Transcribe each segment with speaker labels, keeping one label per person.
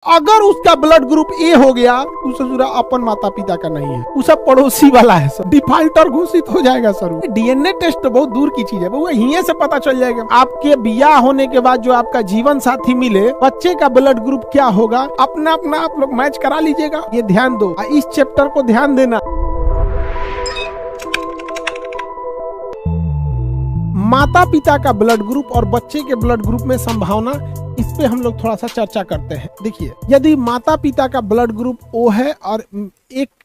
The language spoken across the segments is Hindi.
Speaker 1: अगर उसका ब्लड ग्रुप ए हो गया तो ससुरा अपन माता पिता का नहीं है, वो सब पड़ोसी वाला है, सर डिफाल्टर घोषित हो जाएगा। सर डीएनए टेस्ट तो बहुत दूर की चीज है, वो यहीं से पता चल जाएगा। आपके बियाह होने के बाद जो आपका जीवन साथी मिले, बच्चे का ब्लड ग्रुप क्या होगा अपना अपना आप लोग मैच करा लीजिएगा। ये ध्यान दो, इस चैप्टर को ध्यान देना। माता पिता का ब्लड ग्रुप और बच्चे के ब्लड ग्रुप में संभावना, इस पे हम लोग थोड़ा सा चर्चा करते हैं। देखिए, यदि माता पिता का ब्लड ग्रुप ओ है और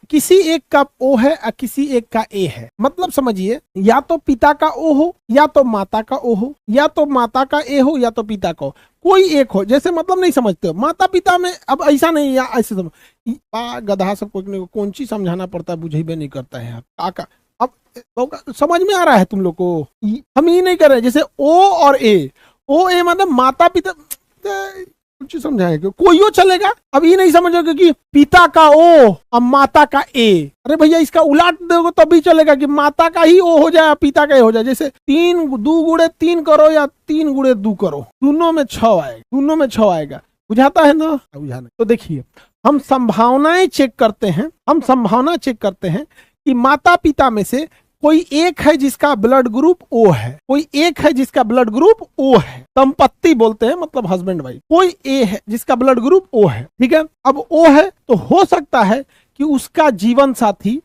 Speaker 1: किसी एक का ओ है और किसी एक का ए है, मतलब समझिए, या तो पिता का ओ हो या तो माता का ओ हो, या तो माता का ए हो या तो पिता का, कोई एक हो। जैसे मतलब नहीं समझते हो, माता पिता में अब ऐसा नहीं, या ऐसे गधा सब को कौन चीज समझाना पड़ता है, बुझेबे नहीं करता है काका। अब समझ में आ रहा है तुम लोग को, हम ये नहीं कर रहे। जैसे ओ और ए, ओ ए मतलब माता पिता, कुछ समझाएगा कोई चलेगा। अब ये नहीं समझोगे कि पिता का ओ और माता का ए, अरे भैया इसका उलट दोगे तब भी चलेगा कि माता का ही ओ हो जाए पिता का ए हो जाए। जैसे 3 2 गुणे 3 करो या 3 गुणे 2 करो, दोनों में 6 आएगा, दोनों में 6 आएगा। बुझाता है ना? बुझाना। तो देखिए, हम संभावनाएं चेक करते हैं, हम संभावना चेक करते हैं कि माता पिता में से कोई एक है जिसका ब्लड ग्रुप ओ है, कोई एक है जिसका ब्लड ग्रुप ओ है, दंपत्ति बोलते हैं, मतलब हस्बैंड वाइफ। कोई ए है जिसका ब्लड ग्रुप ओ है, ठीक है। अब ओ है तो हो सकता है कि उसका जीवन साथी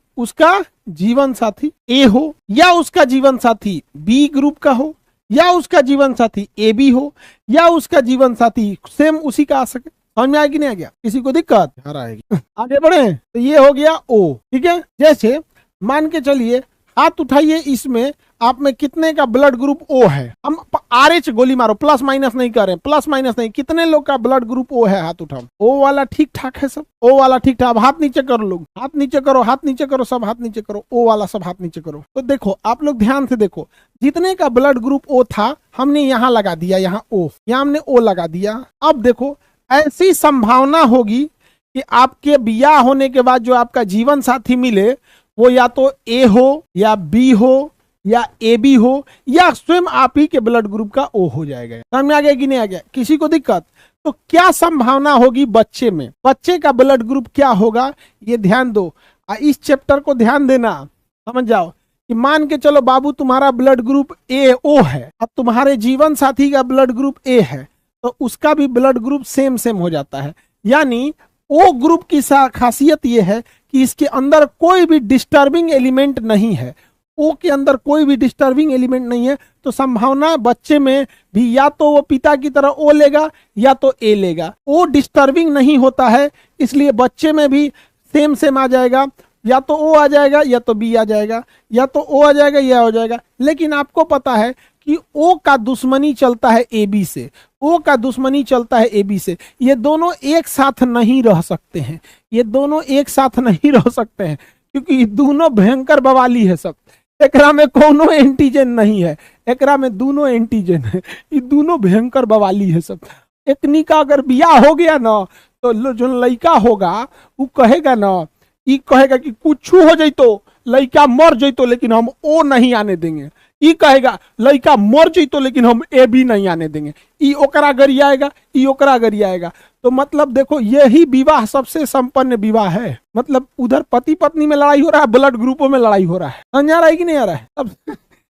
Speaker 1: ए हो, या उसका जीवन साथी बी ग्रुप का हो, या उसका जीवन साथी ए बी हो, या उसका जीवन साथी सेम उसी का आ सके। समझ में आएगी नहीं आ गया? किसी को दिक्कत आएगी? आगे बढ़े तो ये हो गया ओ, ठीक है। जैसे मान के चलिए, हाथ उठाइए, इसमें आप में कितने का ब्लड ग्रुप ओ है। हम RH गोली मारो, प्लस माइनस नहीं कर रहे, प्लस माइनस नहीं, कितने लोग का ब्लड ग्रुप ओ है, हाथ उठाओ। ओ वाला ठीक ठाक है सब, ओ वाला ठीक ठाक। हाथ नीचे करो लोग, हाथ नीचे करो, हाथ नीचे करो, सब हाथ नीचे करो, ओ वाला सब हाथ नीचे करो। तो देखो आप लोग ध्यान से देखो, जितने का ब्लड ग्रुप ओ था हमने यहाँ लगा दिया, यहाँ ओ, यहाँ हमने ओ लगा दिया। अब देखो, ऐसी संभावना होगी कि आपके बियाह होने के बाद जो आपका जीवन साथी मिले, वो या तो ए हो या बी हो या ए बी हो, या स्वयं आप ही के ब्लड ग्रुप का ओ हो जाएगा। समझ में आ गया कि नहीं आ गया? किसी को दिक्कत? तो क्या संभावना होगी बच्चे में, बच्चे का ब्लड ग्रुप क्या होगा, ये ध्यान दो। इस चैप्टर को ध्यान देना, समझ जाओ कि मान के चलो बाबू तुम्हारा ब्लड ग्रुप ए ओ है, अब तुम्हारे जीवन साथी का ब्लड ग्रुप ए है, तो उसका भी ब्लड ग्रुप सेम हो जाता है। यानी ओ ग्रुप की खासियत ये है कि इसके अंदर कोई भी डिस्टर्बिंग एलिमेंट नहीं है, ओ के अंदर कोई भी डिस्टर्बिंग एलिमेंट नहीं है। तो संभावना बच्चे में भी या तो वो पिता की तरह ओ लेगा या तो ए लेगा। ओ डिस्टर्बिंग नहीं होता है, इसलिए बच्चे में भी सेम आ जाएगा, या तो ओ आ जाएगा या तो बी आ जाएगा, या तो ओ आ जाएगा या हो जाएगा। लेकिन आपको पता है कि ओ का दुश्मनी चलता है ए बी से, ओ का दुश्मनी चलता है ए बी से। ये दोनों एक साथ नहीं रह सकते हैं, ये दोनों एक साथ नहीं रह सकते हैं, क्योंकि ये दोनों भयंकर बवाली है सब। एकरा में कोनो एंटीजन नहीं है, एकरा में दोनों एंटीजन है, ये दोनों भयंकर बवाली है सब। एकनी का अगर बियाह हो गया ना, तो जो लड़का होगा वो कहेगा ना, ये कहेगा कि कुछ हो जइतो, लड़का मर जइतो, लेकिन हम ओ नहीं आने देंगे। ई कहेगा लड़का मर जइतो लेकिन हम ए बी नहीं आने देंगे। ई ओकरा गरियाएगा, ई ओकरा गरियाएगा। तो मतलब देखो, यही विवाह सबसे संपन्न विवाह है। मतलब उधर पति पत्नी में लड़ाई हो रहा है, ब्लड ग्रुपों में लड़ाई हो रहा है। समझ आ रहा है कि नहीं आ रहा है? अब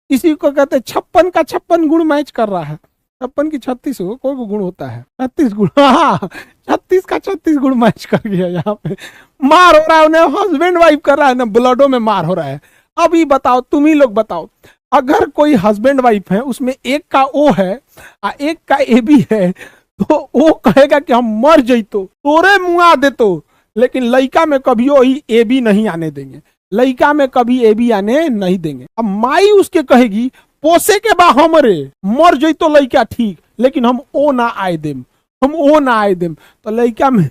Speaker 1: इसी को कहते हैं 56 का 56 गुण मैच कर रहा है। 56 की 36 हो, कोई गुण होता है 36 गुण, हाँ 36 का 36 गुण मैच कर गया। यहाँ पे मार हो रहा है, उन्हें हस्बैंड वाइफ कर रहा है ना, ब्लडों में मार हो रहा है। अब ये बताओ, तुम ही लोग बताओ, अगर कोई हस्बैंड वाइफ है, उसमें एक का ओ है और एक का ए बी है, तो वो कहेगा कि हम मर जइतो, तोरे मुआ देतो, लेकिन लड़का में कभी ही ए बी नहीं आने देंगे, लड़का में कभी ए बी आने नहीं देंगे। अब माई उसके कहेगी पोसे के बा हमरे, मर जइतो लड़का ठीक, लेकिन हम ओ ना आए देम, हम ओ ना आए देम। तो लड़का में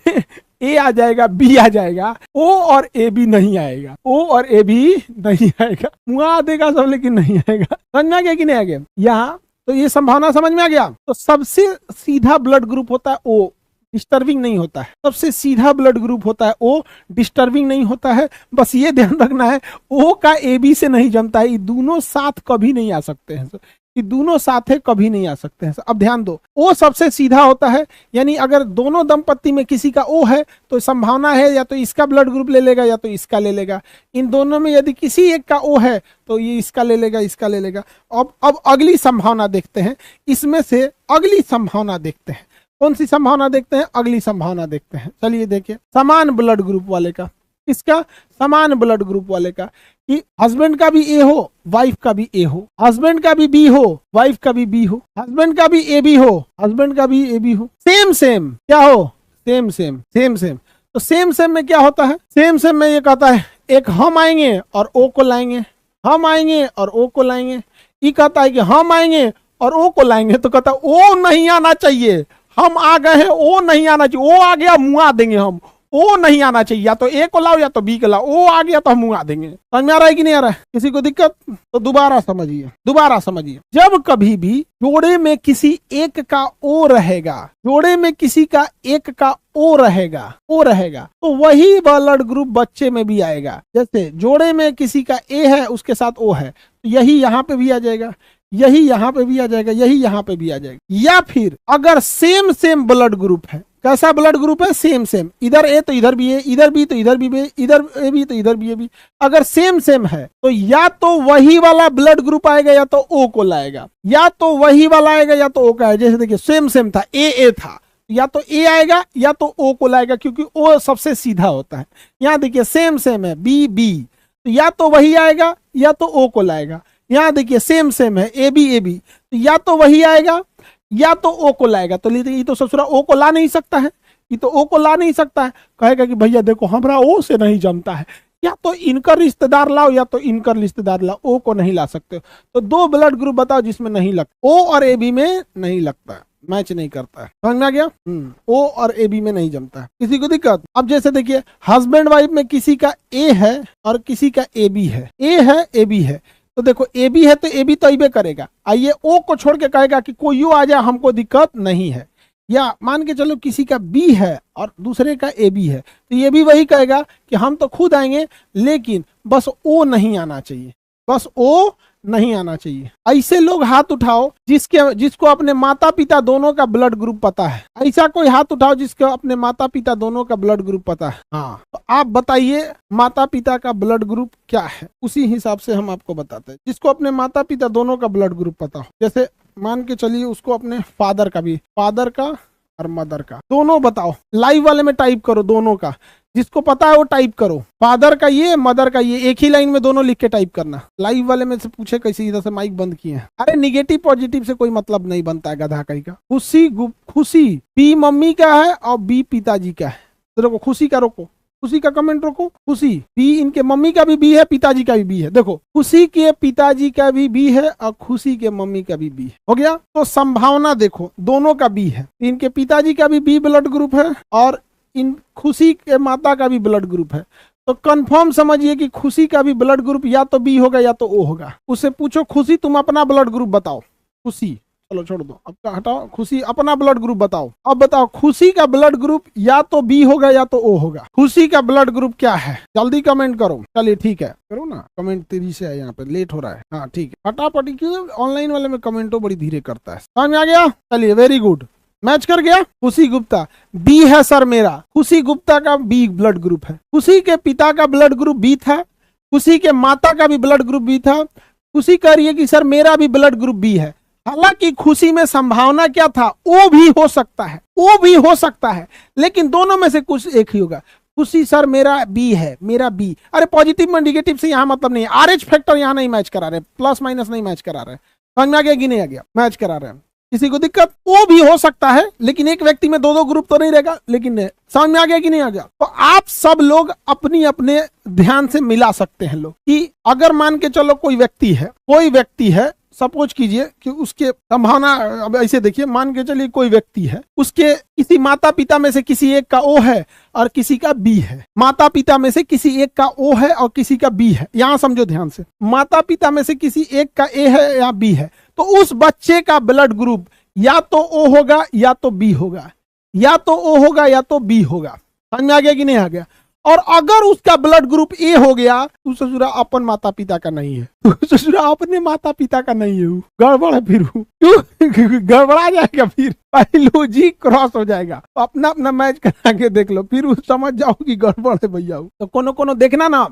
Speaker 1: ए आ जाएगा, बी आ जाएगा, ओ और ए बी नहीं आएगा, ओ और ए बी नहीं आएगा, मुआ देगा सब लेकिन नहीं आएगा। समझ में आ गया कि नहीं आ गया? यहाँ तो ये संभावना समझ में आ गया। तो सबसे सीधा ब्लड ग्रुप होता है ओ, डिस्टर्बिंग नहीं होता है। सबसे सीधा ब्लड ग्रुप होता है ओ, डिस्टर्बिंग नहीं होता है। बस ये ध्यान रखना है, ओ का ए बी से नहीं जमता है, ये दोनों साथ कभी नहीं आ सकते हैं। कि दोनों साथे कभी नहीं आ सकते हैं। अब ध्यान दो, ओ सबसे सीधा होता है, यानी अगर दोनों दंपत्ति में किसी का ओ है तो संभावना है या तो इसका ब्लड ग्रुप ले लेगा या तो इसका ले लेगा। इन दोनों में यदि किसी एक का ओ है तो ये इसका ले लेगा, इसका ले लेगा। अब अगली संभावना देखते हैं, इसमें से अगली संभावना देखते हैं। कौन सी संभावना देखते हैं? अगली संभावना देखते हैं। चलिए देखिए, समान ब्लड ग्रुप वाले का, इसका समान ब्लड ग्रुप वाले का, कि हस्बैंड का भी ए हो, वाइफ का भी ए हो, हस्बैंड का भी बी हो, वाइफ का भी बी हो, हस्बैंड का भी ए बी हो, हस्बैंड का भी ए बी हो, सेम सेम क्या हो, सेम सेम सेम सेम। तो सेम सेम में क्या होता है? सेम सेम में ये कहता है एक हम आएंगे और ओ को लाएंगे, हम आएंगे और ओ को लाएंगे। ये कहता है कि हम आएंगे और ओ को लाएंगे, तो कहता है ओ नहीं आना चाहिए, हम आ गए हैं, ओ नहीं आना चाहिए, ओ आ गया मुआ देंगे हम, ओ नहीं आना चाहिए, या तो ए को लाओ या तो बी को लाओ, ओ आ गया तो हम मुआ देंगे। समझ में आ रहा है कि नहीं आ रहा है? किसी को दिक्कत? तो दोबारा समझिए, दोबारा समझिए। जब कभी भी जोड़े में किसी एक का ओ रहेगा, जोड़े में किसी का एक का ओ रहेगा, ओ रहेगा, तो वही ब्लड ग्रुप बच्चे में भी आएगा। जैसे जोड़े में किसी का ए है, उसके साथ ओ है, तो यही यहाँ पे भी आ जाएगा, यही यहाँ पे भी आ जाएगा, यही यहाँ पे भी आ जाएगा। या फिर अगर सेम सेम ब्लड ग्रुप है, कैसा ब्लड ग्रुप है? सेम सेम, इधर ए तो इधर भी है, इधर बी तो इधर भी है, इधर ए भी तो इधर भी है भी। अगर सेम सेम है तो या तो वही वाला ब्लड ग्रुप आएगा या तो ओ को लाएगा, या तो वही वाला आएगा या तो ओ का है। जैसे देखिए सेम सेम था, ए था, या तो ए आएगा या तो ओ को लाएगा, क्योंकि ओ सबसे सीधा होता है। यहाँ देखिए सेम सेम है, बी बी, तो या तो वही आएगा या तो ओ को लाएगा। यहाँ देखिए सेम सेम है, ए बी, तो या तो वही आएगा या तो ओ को लाएगा। तो ये तो ससुरा ओ को ला नहीं सकता है, ये तो ओ को ला नहीं सकता है। कहेगा कि भैया देखो हमारा ओ से नहीं जमता है, या तो इनका रिश्तेदार लाओ या तो इनका रिश्तेदार लाओ, ओ को नहीं ला सकते। तो दो ब्लड ग्रुप बताओ जिसमें नहीं लगता, ओ और ए बी में नहीं लगता है, मैच नहीं करता है। समझ में आ गया? ओ और ए बी में नहीं जमता है। किसी को दिक्कत? अब जैसे देखिए हस्बैंड वाइफ में किसी का ए है और किसी का ए बी है, ए है ए बी है, तो देखो ए बी है तो ए बी तो अबे करेगा। आइए ओ को छोड़ के कहेगा कि कोई आ जाए हमको दिक्कत नहीं है। या मान के चलो किसी का बी है और दूसरे का ए बी है, तो ये भी वही कहेगा कि हम तो खुद आएंगे लेकिन बस ओ नहीं आना चाहिए, बस ओ नहीं आना चाहिए। ऐसे लोग हाथ उठाओ जिसको अपने माता पिता दोनों का ब्लड ग्रुप पता है। ऐसा कोई हाथ उठाओ जिसको अपने माता पिता दोनों का ब्लड ग्रुप पता है। हाँ, तो आप बताइए माता पिता का ब्लड ग्रुप क्या है, उसी हिसाब से हम आपको बताते हैं। जिसको अपने माता पिता दोनों का ब्लड ग्रुप पता हो, जैसे मान के चलिए उसको अपने फादर का और मदर का दोनों बताओ। लाइव वाले में टाइप करो दोनों का, जिसको पता है वो टाइप करो। फादर का ये, मदर का ये, एक ही लाइन में दोनों लिख के टाइप करना। लाइव वाले में से पूछे कैसे, इधर से माइक बंद किए हैं। अरे निगेटिव पॉजिटिव से कोई मतलब नहीं बनता है गधा कहीं का। खुशी बी मम्मी का है और बी पिताजी का है, तो देखो खुशी का रोको, खुशी का कमेंट रोको। खुशी बी, इनके मम्मी का भी बी है, पिताजी का भी बी है। देखो खुशी के पिताजी का भी बी है और खुशी के मम्मी का भी बी है। हो गया? तो संभावना देखो दोनों का बी है, इनके पिताजी का भी बी ब्लड ग्रुप है और इन खुशी के माता का भी ब्लड ग्रुप है। तो कंफर्म समझिए कि खुशी का भी ब्लड ग्रुप या तो बी होगा या तो ओ होगा। उससे पूछो खुशी तुम अपना ब्लड ग्रुप बताओ। खुशी चलो छोड़ दो, अब हटाओ। खुशी अपना ब्लड ग्रुप बताओ। अब बताओ खुशी का ब्लड ग्रुप या तो बी होगा या तो ओ होगा। खुशी का ब्लड ग्रुप क्या है? जल्दी कमेंट करो। चलिए ठीक है, करो ना कमेंट, तेजी से है, यहाँ पे लेट हो रहा है। हाँ ठीक है, फटाफटी क्यों ऑनलाइन वाले में कमेंटो बड़ी धीरे करता है। समझ में आ गया? चलिए वेरी गुड, मैच कर गया। खुशी गुप्ता बी है सर मेरा, खुशी गुप्ता का बी ब्लड ग्रुप है। खुशी के पिता का ब्लड ग्रुप बी था, खुशी के माता का भी ब्लड ग्रुप बी था। खुशी कह रही है कि सर मेरा भी ब्लड ग्रुप बी है। हालांकि खुशी में संभावना क्या था, ओ भी हो सकता है, ओ भी हो सकता है, लेकिन दोनों में से कुछ एक ही होगा। खुशी सर मेरा बी है, मेरा बी। अरे पॉजिटिव में निगेटिव से यहाँ मतलब नहीं है, आरएच फैक्टर यहाँ नहीं मैच करा रहे, प्लस माइनस नहीं मैच करा रहे। समझ में आ गया कि नहीं आ गया? मैच करा रहे हैं। किसी को दिक्कत? वो भी हो सकता है, लेकिन एक व्यक्ति में दो दो ग्रुप तो नहीं रहेगा। लेकिन समझ में आ गया कि नहीं आ गया? तो आप सब लोग अपनी अपने ध्यान से मिला सकते हैं लोग कि अगर मान के चलो कोई व्यक्ति है, सपोज कीजिए कि उसके संभावना, अब ऐसे देखिए मान के चलिए कोई व्यक्ति है, उसके किसी माता पिता में से किसी एक का ओ है और किसी का बी है। माता पिता में से किसी एक का ओ है और किसी का बी है। यहां समझो ध्यान से, माता पिता में से किसी एक का ए है या बी है, तो उस बच्चे का ब्लड ग्रुप या तो ओ होगा या तो बी होगा, या तो ओ होगा या तो बी होगा। समझ में आ गया कि नहीं आ गया? और अगर उसका ब्लड ग्रुप ए हो गया तो ससुरा अपन माता पिता का नहीं है, ससुरा अपने माता पिता का नहीं है, गड़बड़ है फिर, क्यों गड़बड़ा जाएगा, फिर बायोलॉजी क्रॉस हो जाएगा। तो अपना अपना मैच करा के देख लो, फिर समझ जाओ कि गड़बड़ है भैया। तो कोनो कोनो देखना ना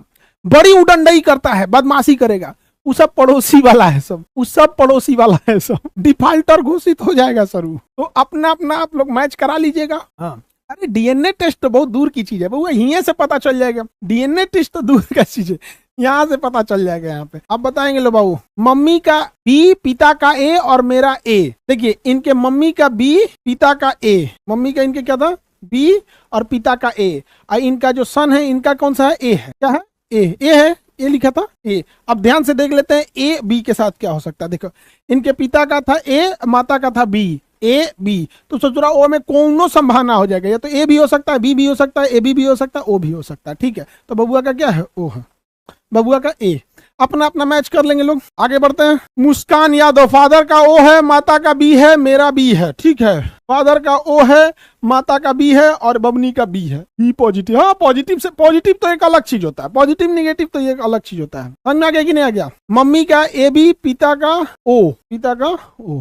Speaker 1: बड़ी उडंडई करता है, बदमाशी करेगा, वो सब पड़ोसी वाला है, सब वो सब पड़ोसी वाला है, सब डिफाल्टर घोषित हो जाएगा सर। तो अपना अपना आप लोग मैच करा लीजिएगा। हाँ, अरे डीएनए टेस्ट तो बहुत दूर की चीज है बउआ, यहीं से पता चल जाएगा। डीएनए टेस्ट तो दूर का चीज है, यहाँ से पता चल जाएगा। यहाँ पे आप बताएंगे लो बाबू, मम्मी का बी, पिता का ए और मेरा ए। देखिए इनके मम्मी का बी, पिता का ए, मम्मी का इनके क्या था बी और पिता का ए, और इनका जो सन है इनका कौन सा है, ए है। क्या है, ए है, ए लिखा था ए। अब ध्यान से देख लेते हैं ए बी के साथ क्या हो सकता है। देखो इनके पिता का था ए, माता का था बी, ए बी, तो ससुरा ओ में कोनो संभावना हो जाएगा, या तो ए भी हो सकता है, बी भी हो सकता है, ए बी भी हो सकता है, ओ भी हो सकता है। ठीक है, तो बबुआ का क्या है, ओ है, बबुआ का ए। अपना अपना मैच कर लेंगे लोग, आगे बढ़ते हैं। मुस्कान यादव, फादर का ओ है, माता का बी है, मेरा बी है। ठीक है, फादर का ओ है, माता का बी है और बबनी का बी है, बी पॉजिटिव। हाँ पॉजिटिव से, पॉजिटिव तो एक अलग चीज होता है, पॉजिटिव निगेटिव तो एक अलग चीज होता है। समझ में आ गया कि नहीं आ गया। मम्मी का ए बी, पिता का ओ, पिता का ओ,